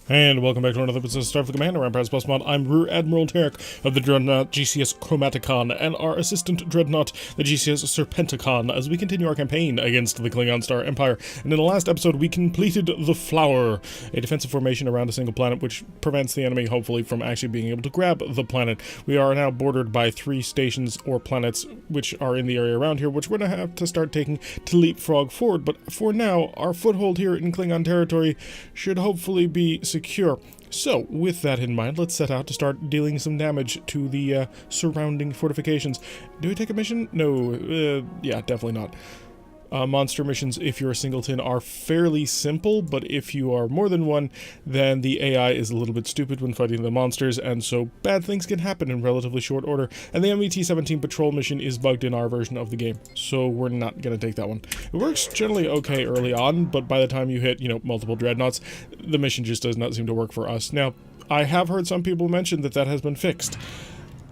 And welcome back to another episode of Starfleet Command, Orion Pirates Plus Mod. I'm Rear Admiral Tarek of the Dreadnought GCS Chromaticon, and our assistant Dreadnought, the GCS Serpenticon, as we continue our campaign against the Klingon Star Empire. And in the last episode, we completed the Flower, a defensive formation around a single planet, which prevents the enemy, hopefully, from actually being able to grab the planet. We are now bordered by 3 stations or planets, which are in the area around here, which we're going to have to start taking to leapfrog forward. But for now, our foothold here in Klingon territory should hopefully be secure. So, with that in mind, let's set out to start dealing some damage to the surrounding fortifications. Do we take a mission? No, yeah, definitely not. Monster missions, if you're a singleton, are fairly simple, but if you are more than one, then the AI is a little bit stupid when fighting the monsters, and so bad things can happen in relatively short order. And the MET-17 patrol mission is bugged in our version of the game, so we're not going to take that one. It works generally okay early on, but by the time you hit, multiple dreadnoughts, the mission just does not seem to work for us. Now, I have heard some people mention that that has been fixed.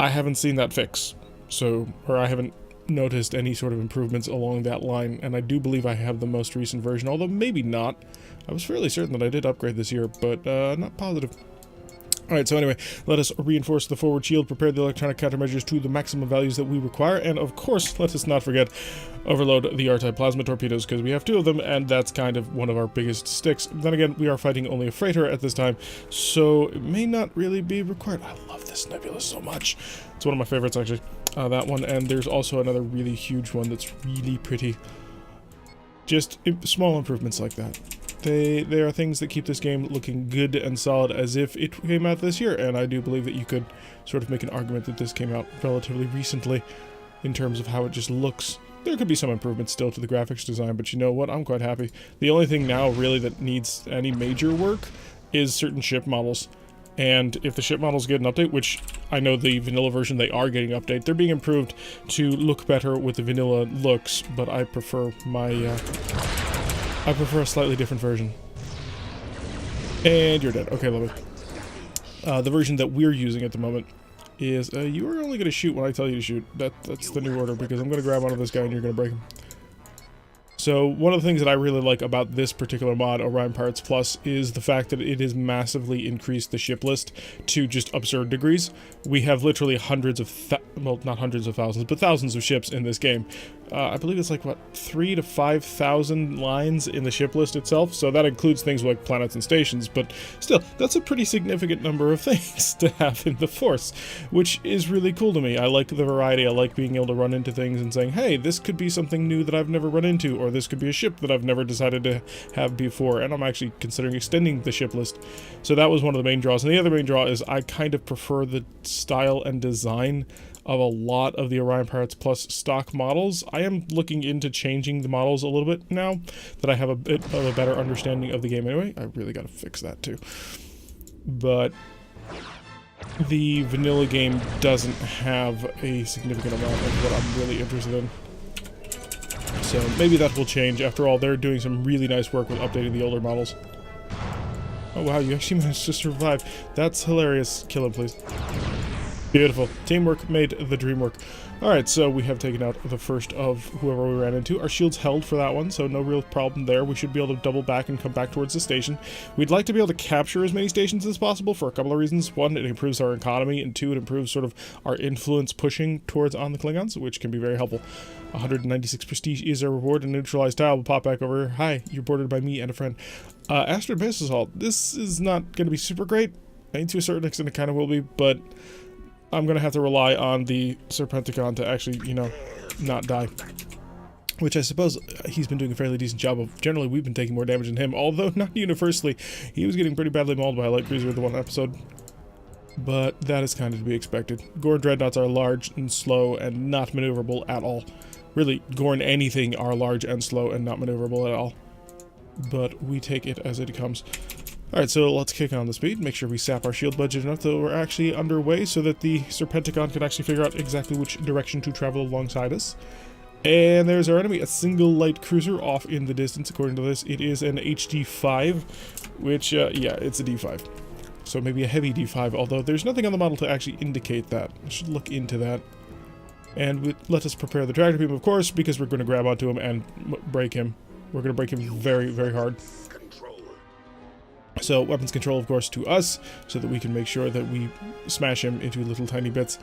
I haven't seen that fix, or I haven't noticed any sort of improvements along that line, and I do believe I have the most recent version, although maybe not. I was fairly certain that I did upgrade this year, but not positive. Alright, so anyway, let us reinforce the forward shield, prepare the electronic countermeasures to the maximum values that we require, and of course, let us not forget, overload the R-type plasma torpedoes, because we have 2 of them, and that's kind of one of our biggest sticks. Then again, we are fighting only a freighter at this time, so it may not really be required. I love this nebula so much. It's one of my favorites, actually. That one, and there's also another really huge one that's really pretty. Just small improvements like that. They are things that keep this game looking good and solid as if it came out this year, and I do believe that you could sort of make an argument that this came out relatively recently in terms of how it just looks. There could be some improvements still to the graphics design, but you know what? I'm quite happy. The only thing now really that needs any major work is certain ship models. And if the ship models get an update, which I know the vanilla version they are getting an update, they're being improved to look better with the vanilla looks, but I prefer a slightly different version. And you're dead. Okay, love it. The version that we're using at the moment is, you are only going to shoot when I tell you to shoot. That's the new order, because I'm going to grab onto this guy and you're going to break him. So one of the things that I really like about this particular mod, Orion Pirates Plus, is the fact that it has massively increased the ship list to just absurd degrees. We have literally hundreds of, well, not hundreds of thousands, but thousands of ships in this game. I believe it's like, what, 3,000 to 5,000 lines in the ship list itself, so that includes things like planets and stations, but still, that's a pretty significant number of things to have in the Force, which is really cool to me. I like the variety. I like being able to run into things and saying, hey, this could be something new that I've never run into, or this could be a ship that I've never decided to have before, and I'm actually considering extending the ship list. So that was one of the main draws, and the other main draw is I kind of prefer the style and design of a lot of the Orion Pirates Plus stock models. I am looking into changing the models a little bit now that I have a bit of a better understanding of the game anyway. I really gotta fix that too. But the vanilla game doesn't have a significant amount of what I'm really interested in. So maybe that will change. After all, they're doing some really nice work with updating the older models. Oh wow, you actually managed to survive. That's hilarious. Kill him, please. Beautiful. Teamwork made the dream work. Alright, so we have taken out the first of whoever we ran into. Our shield's held for that one, so no real problem there. We should be able to double back and come back towards the station. We'd like to be able to capture as many stations as possible for a couple of reasons. One, it improves our economy, and 2, it improves sort of our influence pushing towards on the Klingons, which can be very helpful. 196 prestige is our reward, and neutralized tile will pop back over. Hi, you're boarded by me and a friend. Astrid Base Assault. This is not going to be super great. I mean, to a certain extent it kind of will be, but I'm going to have to rely on the Serpenticon to actually, not die. Which I suppose he's been doing a fairly decent job of. Generally, we've been taking more damage than him, although not universally. He was getting pretty badly mauled by a light cruiser in the one episode. But that is kind of to be expected. Gorn dreadnoughts are large and slow and not maneuverable at all. Really, Gorn anything are large and slow and not maneuverable at all. But we take it as it comes. Alright, so let's kick on the speed, make sure we sap our shield budget enough that we're actually underway so that the Serpenticon can actually figure out exactly which direction to travel alongside us. And there's our enemy, a single light cruiser off in the distance. According to this, it is an HD5, which, yeah, it's a D5. So maybe a heavy D5, although there's nothing on the model to actually indicate that. I should look into that. And let us prepare the tractor beam, of course, because we're going to grab onto him and break him. We're going to break him very, very hard. So weapons control, of course, to us, so that we can make sure that we smash him into little tiny bits.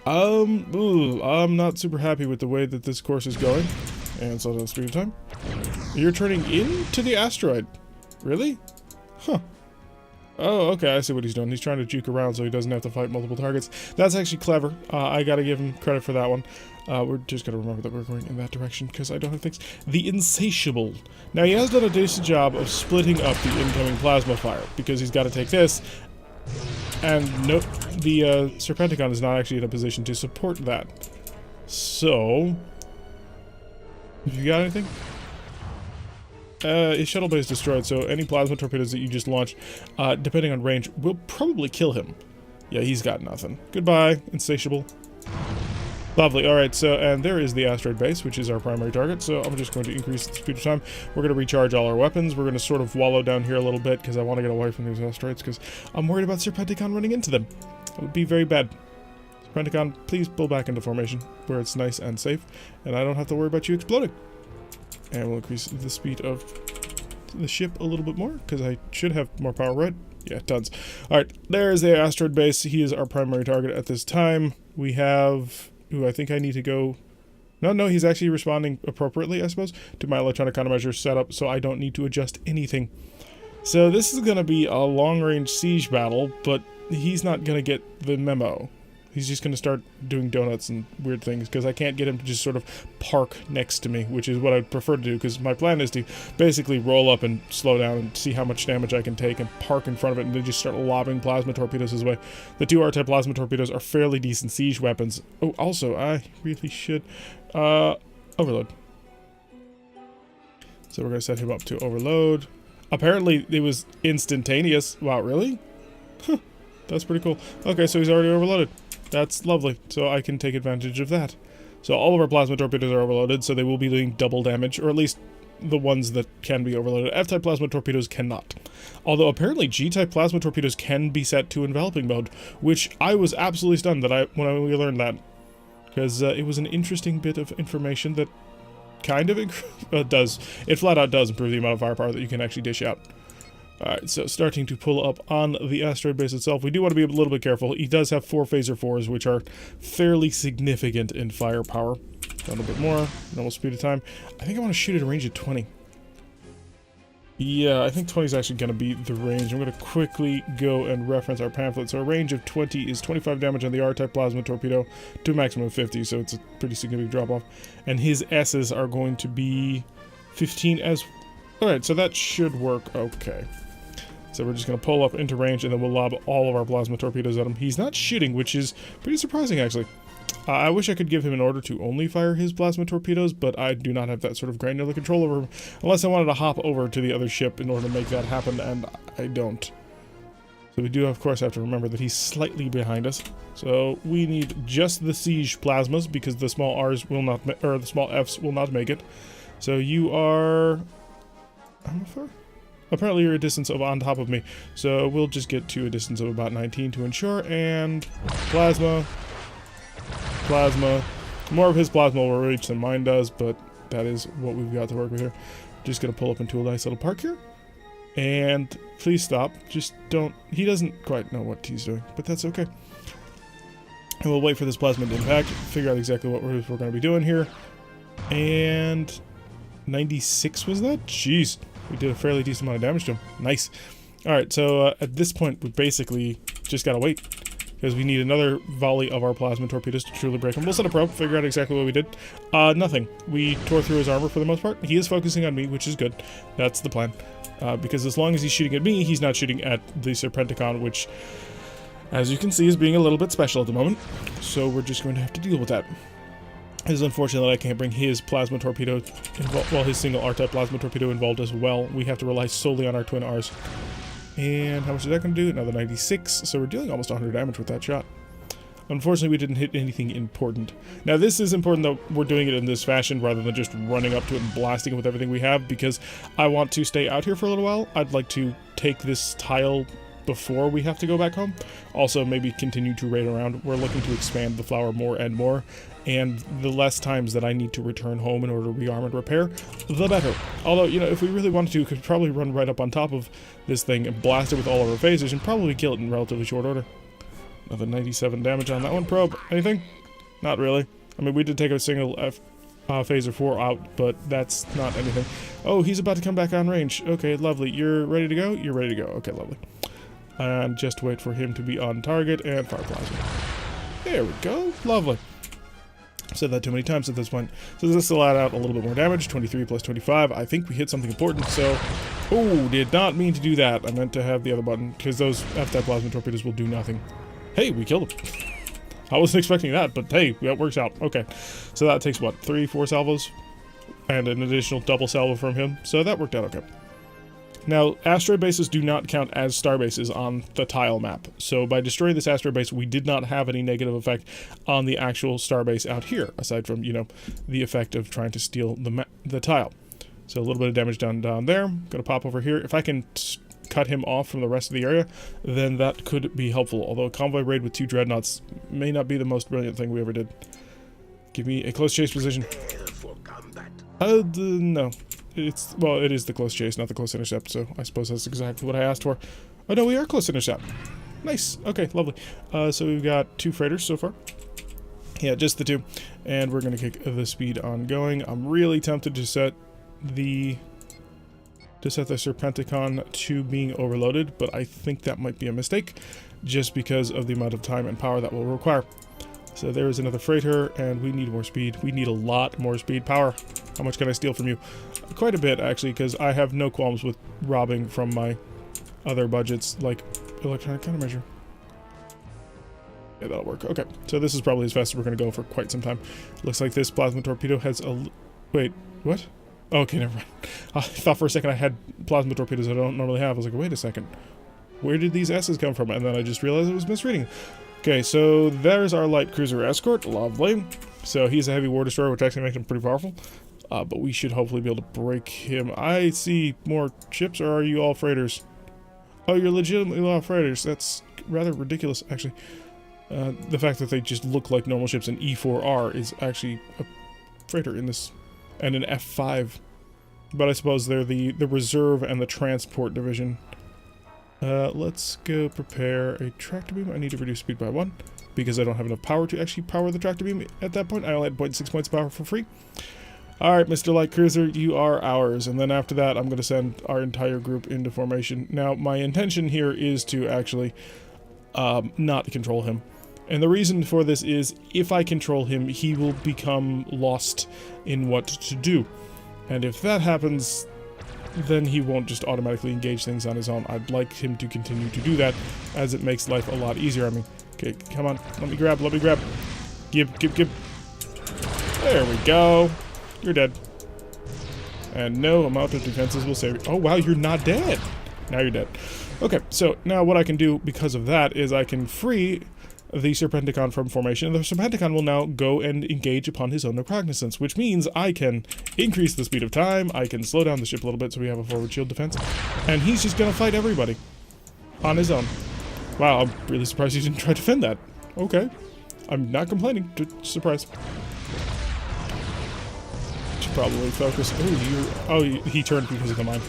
I'm not super happy with the way that this course is going. And slow down speed of time. You're turning into the asteroid. Really? Huh. Oh, okay, I see what he's doing. He's trying to juke around so he doesn't have to fight multiple targets. That's actually clever. I gotta give him credit for that one. We're just gonna remember that we're going in that direction because I don't have things. The Insatiable. Now, he has done a decent job of splitting up the incoming plasma fire because he's got to take this. And no, the Serpenticon is not actually in a position to support that. So, have you got anything? His shuttle bay is destroyed, so any plasma torpedoes that you just launch, depending on range, will probably kill him. Yeah, he's got nothing. Goodbye, Insatiable. Lovely. Alright, so, and there is the asteroid base, which is our primary target, so I'm just going to increase the speed of time. We're going to recharge all our weapons. We're going to sort of wallow down here a little bit, because I want to get away from these asteroids, because I'm worried about Serpenticon running into them. It would be very bad. Serpenticon, please pull back into formation, where it's nice and safe, and I don't have to worry about you exploding. And we'll increase the speed of the ship a little bit more, because I should have more power, right? Yeah, tons. Alright, there's the asteroid base. He is our primary target at this time. We have... Ooh, I think I need to go... No, he's actually responding appropriately, I suppose, to my electronic countermeasure setup, so I don't need to adjust anything. So this is going to be a long-range siege battle, but he's not going to get the memo. He's just going to start doing donuts and weird things, because I can't get him to just sort of park next to me, which is what I'd prefer to do, because my plan is to basically roll up and slow down and see how much damage I can take and park in front of it and then just start lobbing plasma torpedoes his way. The two R-type plasma torpedoes are fairly decent siege weapons. Oh, also, I really should... overload. So we're going to set him up to overload. Apparently, it was instantaneous. Wow, really? Huh, that's pretty cool. Okay, so he's already overloaded. That's lovely, so I can take advantage of that. So all of our plasma torpedoes are overloaded, so they will be doing double damage, or at least the ones that can be overloaded. F-type plasma torpedoes cannot. Although apparently G-type plasma torpedoes can be set to enveloping mode, which I was absolutely stunned that when we learned that. Because it was an interesting bit of information that kind of it flat out does improve the amount of firepower that you can actually dish out. Alright, so starting to pull up on the asteroid base itself. We do want to be a little bit careful. He does have 4 phaser 4s, which are fairly significant in firepower. A little bit more, normal speed of time. I think I want to shoot at a range of 20. Yeah, I think 20 is actually going to be the range. I'm going to quickly go and reference our pamphlet. So a range of 20 is 25 damage on the R-type plasma torpedo to a maximum of 50, so it's a pretty significant drop-off. And his S's are going to be 15 as... Alright, so that should work okay. So we're just going to pull up into range, and then we'll lob all of our plasma torpedoes at him. He's not shooting, which is pretty surprising, actually. I wish I could give him an order to only fire his plasma torpedoes, but I do not have that sort of granular control over him, unless I wanted to hop over to the other ship in order to make that happen, and I don't. So we do, of course, have to remember that he's slightly behind us. So we need just the siege plasmas, because the small R's will not, or the small F's will not make it. So you are... How far? Apparently you're a distance of on top of me, so we'll just get to a distance of about 19 to ensure, and plasma. More of his plasma will reach than mine does, but that is what we've got to work with here. Just gonna pull up into a nice little park here, and please stop. Just don't... He doesn't quite know what he's doing, but that's okay. And we'll wait for this plasma to impact, figure out exactly what we're going to be doing here, and 96 was that? Jeez. We did a fairly decent amount of damage to him. Nice. Alright, so at this point, we basically just gotta wait. Because we need another volley of our plasma torpedoes to truly break him. We'll set a probe, figure out exactly what we did. Nothing. We tore through his armor for the most part. He is focusing on me, which is good. That's the plan. Because as long as he's shooting at me, he's not shooting at the Serpenticon, which, as you can see, is being a little bit special at the moment. So we're just going to have to deal with that. It is unfortunate that I can't bring his plasma torpedo, his single R-type plasma torpedo involved as well. We have to rely solely on our twin R's. And how much is that going to do? Another 96, so we're dealing almost 100 damage with that shot. Unfortunately, we didn't hit anything important. Now, this is important that we're doing it in this fashion rather than just running up to it and blasting it with everything we have, because I want to stay out here for a little while. I'd like to take this tile before we have to go back home. Also, maybe continue to raid around. We're looking to expand the flower more and more, and the less times that I need to return home in order to rearm and repair, the better. Although, you know, if we really wanted to, we could probably run right up on top of this thing and blast it with all of our phasers and probably kill it in relatively short order. Another 97 damage on that one. Probe. Anything? Not really. I mean, we did take a single phaser 4 out, but that's not anything. Oh, he's about to come back on range. Okay, lovely. You're ready to go? You're ready to go. Okay, lovely. And just wait for him to be on target and fire plasma. There we go. Lovely. I've said that too many times at this point. So this will add out a little bit more damage. 23 plus 25. I think we hit something important, so... Oh, did not mean to do that. I meant to have the other button, because those F-type plasma torpedoes will do nothing. Hey, we killed him. I wasn't expecting that, but hey, that works out. Okay. So that takes, what, 3-4 salvos? And an additional double salvo from him. So that worked out okay. Now, asteroid bases do not count as star bases on the tile map. So by destroying this asteroid base, we did not have any negative effect on the actual star base out here, aside from, you know, the effect of trying to steal the tile. So a little bit of damage down there. I'm going to pop over here. If I can cut him off from the rest of the area, then that could be helpful. Although a convoy raid with 2 dreadnoughts may not be the most brilliant thing we ever did. Give me a close chase position. No. Well, it is the close chase, not the close intercept, so I suppose that's exactly what I asked for. Oh no, we are close intercept. Nice. Okay, lovely. So we've got 2 freighters so far. Yeah, just the 2. And we're going to kick the speed on going. I'm really tempted to set the Serpenticon to being overloaded, but I think that might be a mistake, just because of the amount of time and power that will require. So there is another freighter, and we need more speed. We need a lot more speed. Power. How much can I steal from you? Quite a bit, actually, because I have no qualms with robbing from my other budgets, like electronic countermeasure. Yeah, that'll work. Okay, so this is probably as fast as we're going to go for quite some time. Looks like this plasma torpedo has a... Wait, what? Okay, never mind. I thought for a second I had plasma torpedoes I don't normally have. I was like, wait a second. Where did these S's come from? And then I just realized I was misreading. Okay, so there's our light cruiser escort. Lovely. So he's a heavy war destroyer, which actually makes him pretty powerful. But we should hopefully be able to break him. I see more ships, or are you all freighters? Oh, you're legitimately all freighters. That's rather ridiculous, actually. The fact that they just look like normal ships, and E4R is actually a freighter in this, and an F5. But I suppose they're the reserve and the transport division. Let's go prepare a tractor beam. I need to reduce speed by 1 because I don't have enough power to actually power the tractor beam at that point. I only had 0.6 points of power for free. Alright, Mr. Light Cruiser, you are ours. And then after that, I'm going to send our entire group into formation. Now, my intention here is to actually not control him. And the reason for this is, if I control him, he will become lost in what to do. And if that happens, then he won't just automatically engage things on his own. I'd like him to continue to do that, as it makes life a lot easier. I mean, okay, come on, let me grab. Give. There we go. You're dead. And no amount of defenses will save you. Oh wow, you're not dead. Now you're dead. Okay, so now what I can do because of that is I can free the Serpenticon from formation, and the Serpenticon will now go and engage upon his own cognizance, which means I can increase the speed of time, I can slow down the ship a little bit so we have a forward shield defense, and he's just gonna fight everybody on his own. Wow, I'm really surprised he didn't try to defend that. Okay. I'm not complaining. Surprise. Should probably focus. Oh, he turned because of the mine.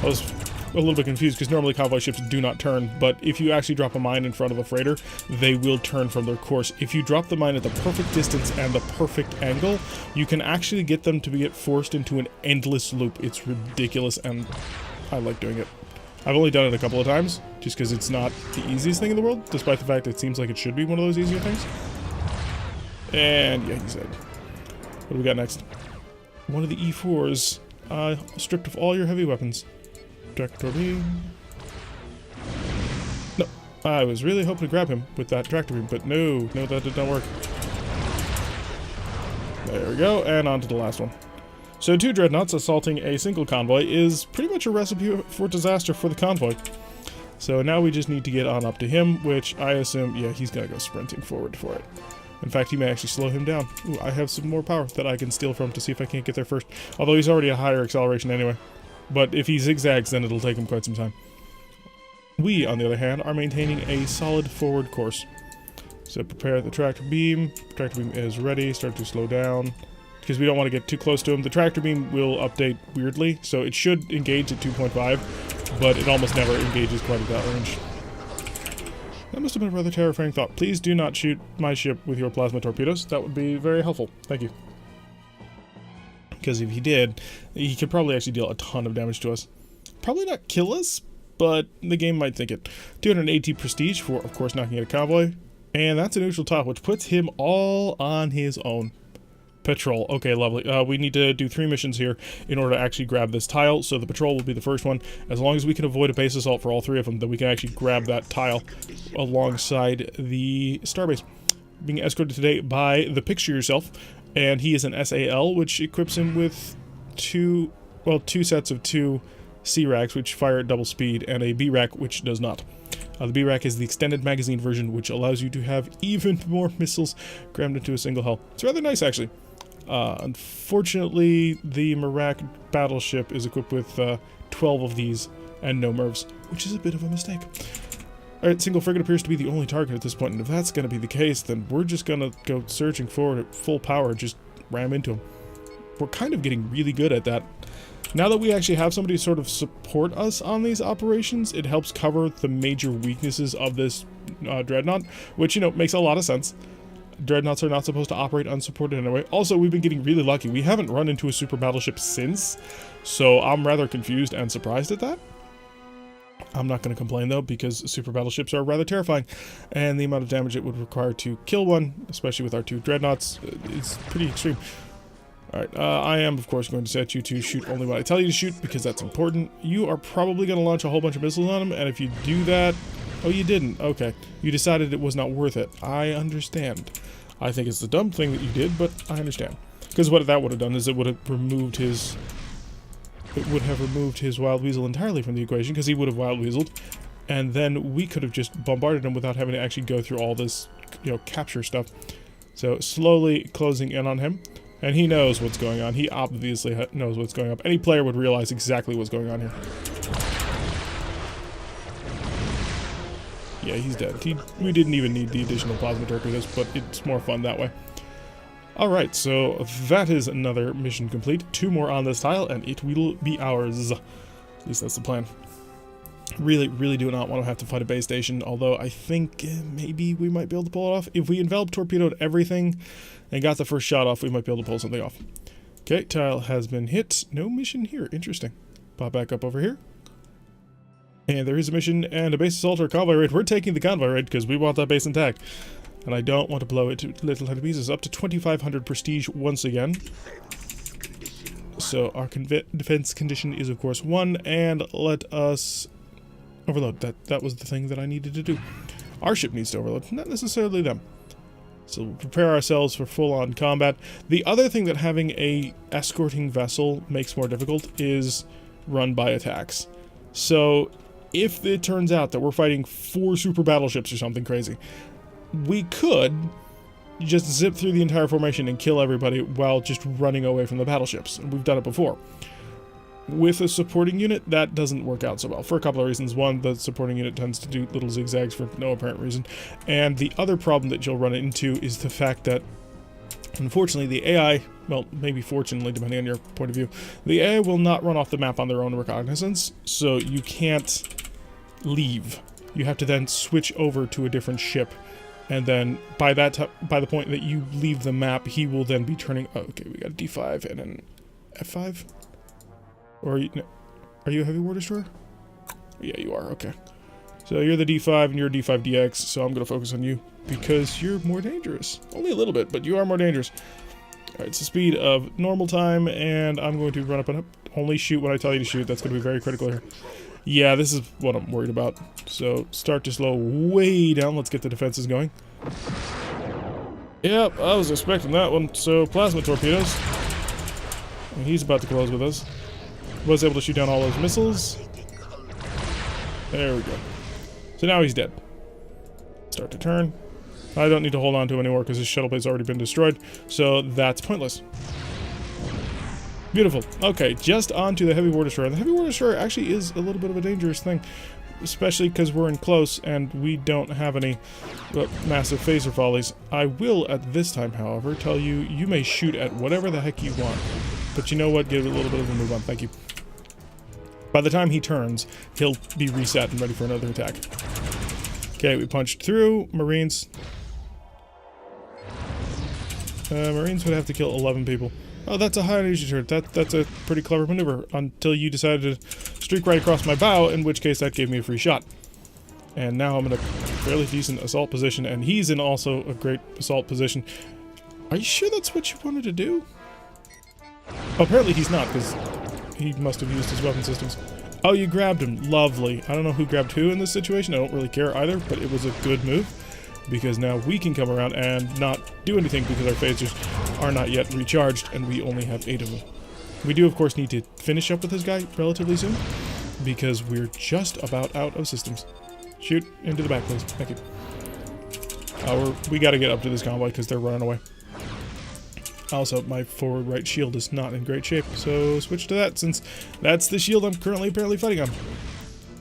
I was a little bit confused because normally convoy ships do not turn, but if you actually drop a mine in front of a freighter, they will turn from their course. If you drop the mine at the perfect distance and the perfect angle, you can actually get them to get forced into an endless loop. It's ridiculous, and I like doing it. I've only done it a couple of times, just because it's not the easiest thing in the world, despite the fact that it seems like it should be one of those easier things. And yeah, he's dead. What do we got next? One of the E4s, stripped of all your heavy weapons. Tractor beam. No, I was really hoping to grab him with that tractor beam, but no, that did not work. There we go, and on to the last one. So 2 dreadnoughts assaulting a single convoy is pretty much a recipe for disaster for the convoy. So now we just need to get on up to him, which I assume, yeah, he's gonna go sprinting forward for it. In fact, he may actually slow him down. Ooh, I have some more power that I can steal from to see if I can't get there first. Although he's already a higher acceleration anyway. But if he zigzags, then it'll take him quite some time. We, on the other hand, are maintaining a solid forward course. So prepare the tractor beam. Tractor beam is ready. Start to slow down, because we don't want to get too close to him. The tractor beam will update weirdly, so it should engage at 2.5, but it almost never engages quite at that range. That must have been a rather terrifying thought. Please do not shoot my ship with your plasma torpedoes. That would be very helpful. Thank you. Because if he did, he could probably actually deal a ton of damage to us. Probably not kill us, but the game might think it. 280 prestige for, of course, knocking out a convoy. And that's a neutral tile, which puts him all on his own. Patrol. Okay, lovely. We need to do 3 missions here in order to actually grab this tile, so the patrol will be the first one. As long as we can avoid a base assault for all 3 of them, then we can actually grab that tile alongside the starbase. Being escorted today by the Picture Yourself, and he is an SAL, which equips him with 2 sets of 2 C-Racks, which fire at double speed, and a B-Rack, which does not. The B-Rack is the extended magazine version, which allows you to have even more missiles crammed into a single hull. It's rather nice, actually. Unfortunately, the Mirak battleship is equipped with 12 of these and no MIRVs, which is a bit of a mistake. Alright, single frigate appears to be the only target at this point, and if that's going to be the case, then we're just going to go surging forward at full power and just ram into them. We're kind of getting really good at that. Now that we actually have somebody to sort of support us on these operations, it helps cover the major weaknesses of this dreadnought, which, you know, makes a lot of sense. Dreadnoughts are not supposed to operate unsupported anyway. Also, we've been getting really lucky. We haven't run into a super battleship since, so I'm rather confused and surprised at that. I'm not going to complain, though, because super battleships are rather terrifying, and the amount of damage it would require to kill one, especially with our 2 dreadnoughts, is pretty extreme. Alright, I am, of course, going to set you to shoot only what I tell you to shoot, because that's important. You are probably going to launch a whole bunch of missiles on them, and if you do that... Oh, you didn't. Okay. You decided it was not worth it. I understand. I think it's the dumb thing that you did, but I understand. Because what that would have done is it would have removed his... It would have removed his Wild Weasel entirely from the equation, because he would have Wild Weaseled, and then we could have just bombarded him without having to actually go through all this, you know, capture stuff. So, slowly closing in on him. And he knows what's going on. He obviously knows what's going on. Any player would realize exactly what's going on here. Yeah, he's dead. We didn't even need the additional plasma torpedoes, but it's more fun that way. Alright, so that is another mission complete. 2 more on this tile, and it will be ours. At least that's the plan. Really, really do not want to have to fight a base station, although I think maybe we might be able to pull it off. If we envelop torpedoed everything and got the first shot off, we might be able to pull something off. Okay, tile has been hit. No mission here. Interesting. Pop back up over here. And there is a mission and a base assault or convoy raid. We're taking the convoy raid because we want that base intact. And I don't want to blow it to little tiny pieces. Up to 2,500 prestige once again. So our defense condition is, of course, 1. And let us overload. That was the thing that I needed to do. Our ship needs to overload, not necessarily them. So we'll prepare ourselves for full-on combat. The other thing that having a escorting vessel makes more difficult is run by attacks. So if it turns out that we're fighting 4 super battleships or something crazy, we could just zip through the entire formation and kill everybody while just running away from the battleships. And we've done it before. With a supporting unit, that doesn't work out so well, for a couple of reasons. One, the supporting unit tends to do little zigzags for no apparent reason. And the other problem that you'll run into is the fact that, unfortunately, the AI, well, maybe fortunately, depending on your point of view, the AI will not run off the map on their own reconnaissance, so you can't leave. You have to then switch over to a different ship, and then by the point that you leave the map, he will then be turning... Oh, okay, we got a D5 and an F5? Or are you a heavy war destroyer? Yeah, you are. Okay. So you're the D5 and you're a D5DX, so I'm going to focus on you because you're more dangerous. Only a little bit, but you are more dangerous. Alright, it's the speed of normal time, and I'm going to run up and up. Only shoot when I tell you to shoot. That's going to be very critical here. Yeah, this is what I'm worried about. So start to slow way down. Let's get the defenses going. Yep, I was expecting that one. So plasma torpedoes. And he's about to close with us. Was able to shoot down all those missiles. There we go. So now he's dead. Start to turn. I don't need to hold on to him anymore because his shuttle bay's already been destroyed, so that's pointless. Beautiful. Okay, just onto the heavy war destroyer. The heavy war destroyer actually is a little bit of a dangerous thing. especially because we're in close and we don't have any massive phaser volleys. I will, at this time, however, tell you, you may shoot at whatever the heck you want. But you know what? Give it a little bit of a move on. Thank you. By the time he turns, he'll be reset and ready for another attack. Okay, we punched through. Marines. Marines would have to kill 11 people. Oh, that's a high energy turret. That's a pretty clever maneuver until you decided to streak right across my bow, in which case that gave me a free shot. And now I'm in a fairly decent assault position, and he's in also a great assault position. Are you sure that's what you wanted to do? Oh, apparently he's not, because he must have used his weapon systems. Oh, you grabbed him. Lovely. I don't know who grabbed who in this situation. I don't really care either, but it was a good move. Because now we can come around and not do anything because our phasers are not yet recharged and we only have 8 of them. We do, of course, need to finish up with this guy relatively soon because we're just about out of systems. Shoot into the back, please. Thank you. We got to get up to this convoy because they're running away. Also, my forward right shield is not in great shape, so switch to that since that's the shield I'm currently apparently fighting on.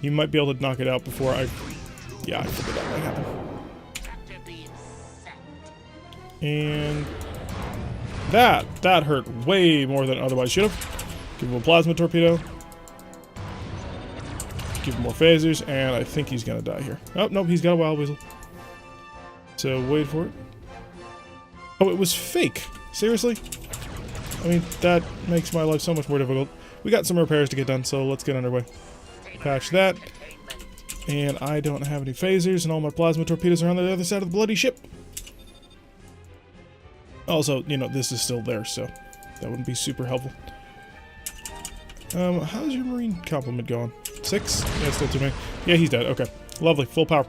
You might be able to knock it out before I... Yeah, I figured that might happen. And that hurt way more than otherwise should have. Give him a plasma torpedo. Give him more phasers, and I think he's gonna die here. Oh, nope, he's got a wild weasel. So wait for it. Oh, it was fake. Seriously? I mean, that makes my life so much more difficult. We got some repairs to get done, so let's get underway. Patch that. And I don't have any phasers, and all my plasma torpedoes are on the other side of the bloody ship. Also, you know, this is still there, so that wouldn't be super helpful. How's your marine complement going? 6? Yeah, still too many. Yeah, he's dead. Okay. Lovely. Full power.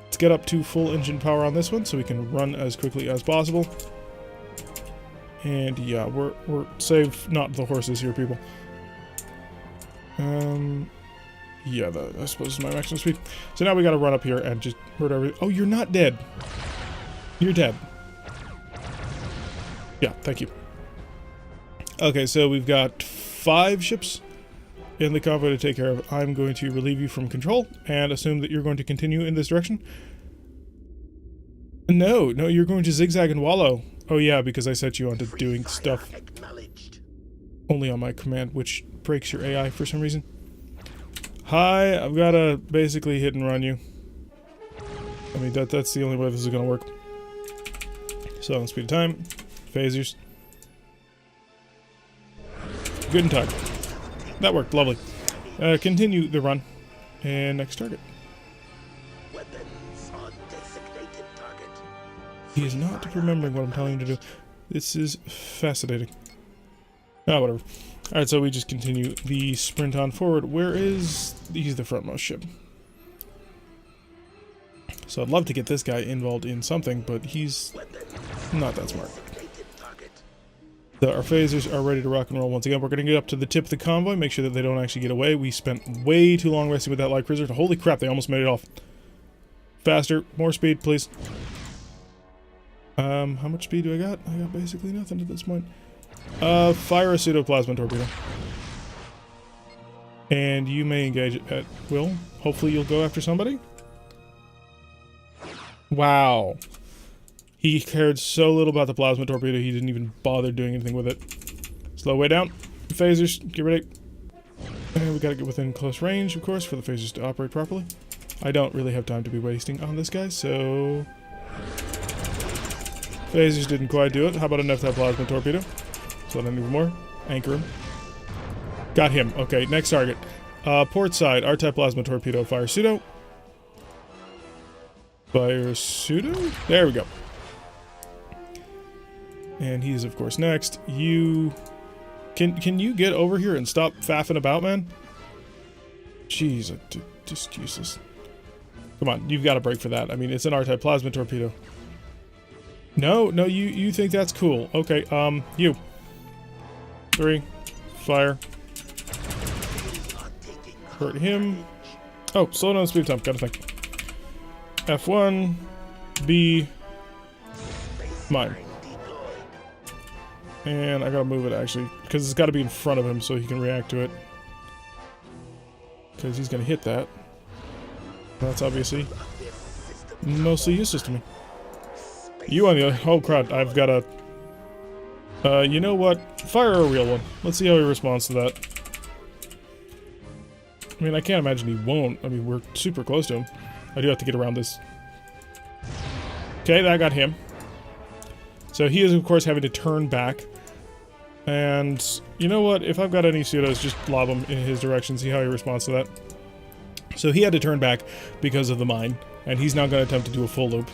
Let's get up to full engine power on this one so we can run as quickly as possible. And yeah, we're save not the horses here, people. Yeah, I suppose is my maximum speed. So now we gotta run up here and just murder everything. Oh, you're not dead. You're dead. Yeah, thank you. Okay, so we've got 5 ships in the convoy to take care of. I'm going to relieve you from control and assume that you're going to continue in this direction. No, you're going to zigzag and wallow. Oh yeah, because I set you onto doing stuff only on my command, which breaks your AI for some reason. Hi, I've got to basically hit and run you. I mean, that's the only way this is going to work. So, speed of time. Phasers. Good in time. That worked. Lovely. Continue the run. And next target. He is not remembering what I'm telling him to do. This is fascinating. Ah, whatever. Alright, so we just continue the sprint on forward. Where is... He's the frontmost ship. So I'd love to get this guy involved in something, but he's not that smart. Our phasers are ready to rock and roll once again. We're going to get up to the tip of the convoy, make sure that they don't actually get away. We spent way too long resting with that light cruiser. Holy crap, they almost made it off. Faster, more speed, please. How much speed do I got? I got basically nothing at this point. Fire a pseudo-plasma torpedo. And you may engage it at will. Hopefully you'll go after somebody. Wow. He cared so little about the plasma torpedo, he didn't even bother doing anything with it. Slow way down. Phasers, get ready. And we gotta get within close range, of course, for the phasers to operate properly. I don't really have time to be wasting on this guy, so... Phasers didn't quite do it. How about enough that plasma torpedo? So then even more. Anchor him. Got him. Okay, next target. Port side, R-type plasma torpedo. Fire pseudo. Fire pseudo? There we go. And he's, of course, next. You... Can you get over here and stop faffing about, man? Jeez, just useless. Come on, you've got a break for that. I mean, it's an R-type plasma torpedo. No, you think that's cool. Okay, you. 3. Fire. Hurt him. Oh, slow down the speed time. Gotta think. F1. B. Mine. And I gotta move it, actually, because it's gotta be in front of him so he can react to it. Because he's gonna hit that. That's obviously mostly useless to me. You on the other... Oh, crud. I've got a... you know what? Fire a real one. Let's see how he responds to that. I mean, I can't imagine he won't. I mean, we're super close to him. I do have to get around this. Okay, that got him. So he is, of course, having to turn back. And you know what? If I've got any pseudos, just lob them in his direction, see how he responds to that. So he had to turn back because of the mine, and he's now going to attempt to do a full loop.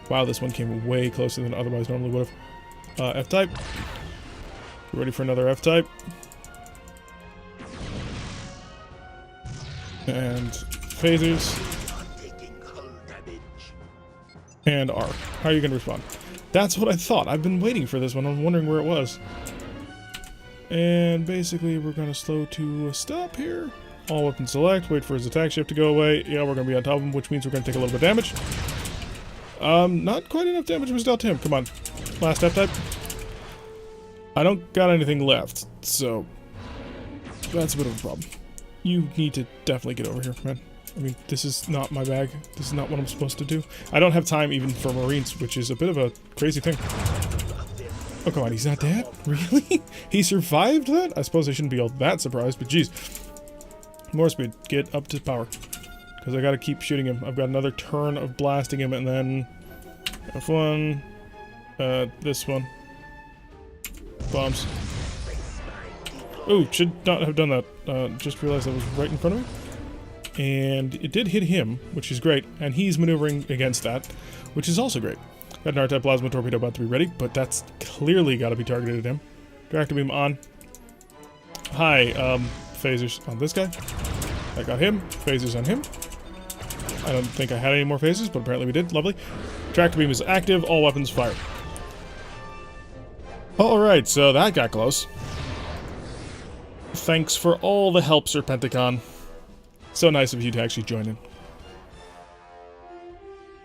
Wow, this one came way closer than otherwise normally would have. F-type. Ready for another F-type. And phasers. And R. How are you going to respond? That's what I thought. I've been waiting for this one. I'm wondering where it was. And basically, we're going to slow to a stop here. All weapon select. Wait for his attack shift to go away. Yeah, we're going to be on top of him, which means we're going to take a little bit of damage. Not quite enough damage was dealt to him. Come on. Last F-type. I don't got anything left, so that's a bit of a problem. You need to definitely get over here, man. I mean, this is not my bag. This is not what I'm supposed to do. I don't have time even for Marines, which is a bit of a crazy thing. Oh, come on, he's not dead? Really? He survived that? I suppose I shouldn't be all that surprised, but geez. More speed. Get up to power. Because I gotta keep shooting him. I've got another turn of blasting him, and then... F1... this one. Bombs. Oh, should not have done that. Just realized that was right in front of me. And it did hit him, which is great. And he's maneuvering against that, which is also great. Got an R-type plasma torpedo about to be ready, but that's clearly got to be targeted at him. Director beam on. Hi, phasers on this guy. I got him. Phasers on him. I don't think I had any more phasers, but apparently we did. Lovely. Tractor beam is active. All weapons fire. Alright, so that got close. Thanks for all the help, Serpenticon. So nice of you to actually join in.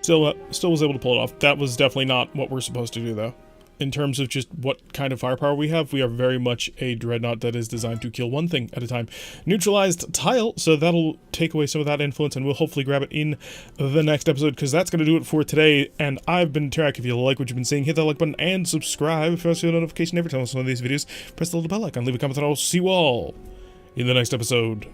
Still was able to pull it off. That was definitely not what we're supposed to do, though. In terms of just what kind of firepower we have, we are very much a dreadnought that is designed to kill one thing at a time. Neutralized tile, so that'll take away some of that influence, and we'll hopefully grab it in the next episode, because that's going to do it for today. And I've been Tarak. If you like what you've been seeing, hit that like button and subscribe. If you want to see a notification every time I post one of these videos, press the little bell icon, leave a comment, and I'll see you all in the next episode.